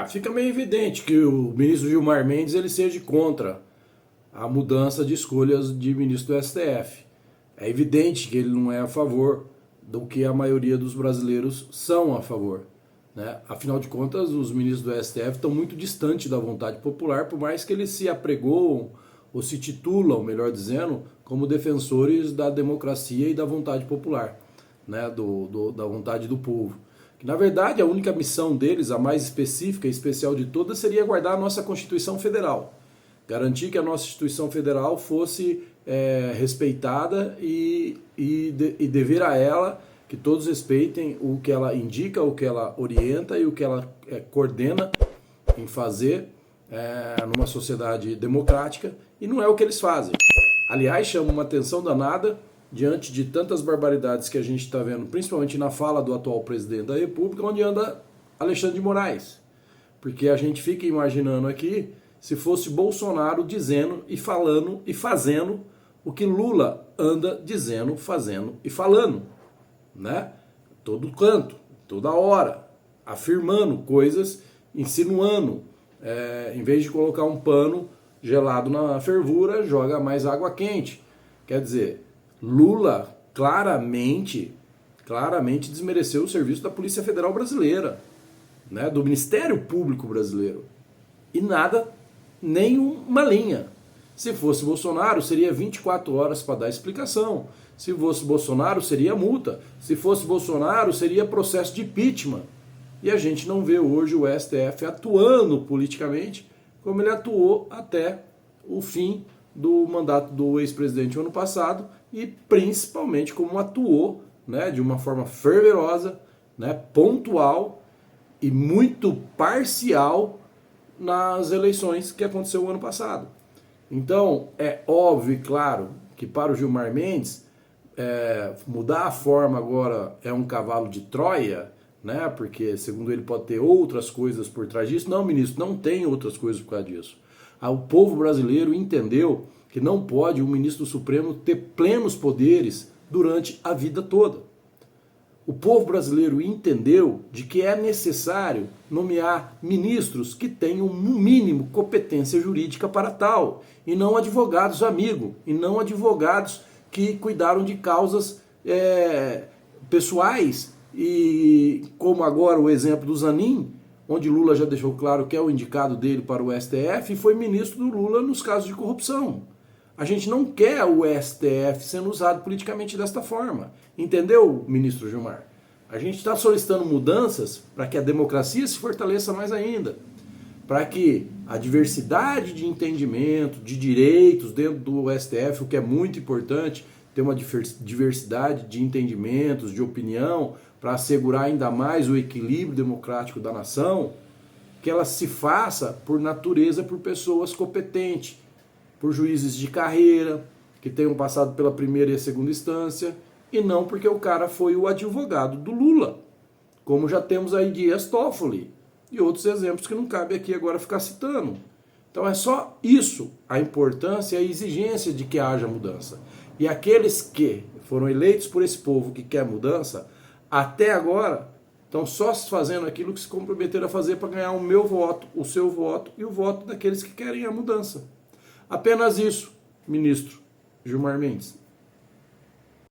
Fica meio evidente que o ministro Gilmar Mendes ele seja contra a mudança de escolhas de ministro do STF. É evidente que ele não é a favor do que a maioria dos brasileiros são a favor, né? Afinal de contas, os ministros do STF estão muito distantes da vontade popular, por mais que eles se apregoam ou se titulam, melhor dizendo, como defensores da democracia e da vontade popular, né? Da vontade do povo. Que, na verdade, a única missão deles, a mais específica e especial de todas, seria guardar a nossa Constituição Federal. Garantir que a nossa Instituição Federal fosse respeitada e dever a ela que todos respeitem o que ela indica, o que ela orienta e o que ela coordena em fazer numa sociedade democrática, e não é o que eles fazem. Aliás, chama uma atenção danada diante de tantas barbaridades que a gente está vendo, principalmente na fala do atual presidente da República, onde anda Alexandre de Moraes. Porque a gente fica imaginando aqui se fosse Bolsonaro dizendo e falando e fazendo o que Lula anda dizendo, fazendo e falando, né? Todo canto, toda hora, afirmando coisas, insinuando, em vez de colocar um pano gelado na fervura, joga mais água quente. Quer dizer, Lula claramente desmereceu o serviço da Polícia Federal Brasileira, né? Do Ministério Público Brasileiro. E nada, nem uma linha. Se fosse Bolsonaro, seria 24 horas para dar explicação. Se fosse Bolsonaro, seria multa. Se fosse Bolsonaro, seria processo de impeachment. E a gente não vê hoje o STF atuando politicamente como ele atuou até o fim do mandato do ex-presidente no ano passado, e principalmente como atuou, né, de uma forma fervorosa, né, pontual e muito parcial nas eleições que aconteceu o ano passado. Então, é óbvio e claro que para o Gilmar Mendes, mudar a forma agora é um cavalo de Troia, né? Porque, segundo ele, pode ter outras coisas por trás disso. Não, ministro, não tem outras coisas por causa disso. O povo brasileiro entendeu que não pode um ministro do Supremo ter plenos poderes durante a vida toda. O povo brasileiro entendeu de que é necessário nomear ministros que tenham, no mínimo, competência jurídica para tal, e não advogados amigo, e não advogados que cuidaram de causas pessoais, e como agora o exemplo do Zanin, onde Lula já deixou claro que é o indicado dele para o STF, e foi ministro do Lula nos casos de corrupção. A gente não quer o STF sendo usado politicamente desta forma. Entendeu, ministro Gilmar? A gente está solicitando mudanças para que a democracia se fortaleça mais ainda, para que a diversidade de entendimento, de direitos dentro do STF, o que é muito importante, ter uma diversidade de entendimentos, de opinião, para assegurar ainda mais o equilíbrio democrático da nação, que ela se faça por natureza por pessoas competentes, por juízes de carreira, que tenham passado pela primeira e a segunda instância, e não porque o cara foi o advogado do Lula, como já temos aí Dias Toffoli e outros exemplos que não cabe aqui agora ficar citando. Então é só isso, a importância e a exigência de que haja mudança. E aqueles que foram eleitos por esse povo que quer mudança, até agora estão só fazendo aquilo que se comprometeram a fazer para ganhar o meu voto, o seu voto e o voto daqueles que querem a mudança. Apenas isso, ministro Gilmar Mendes.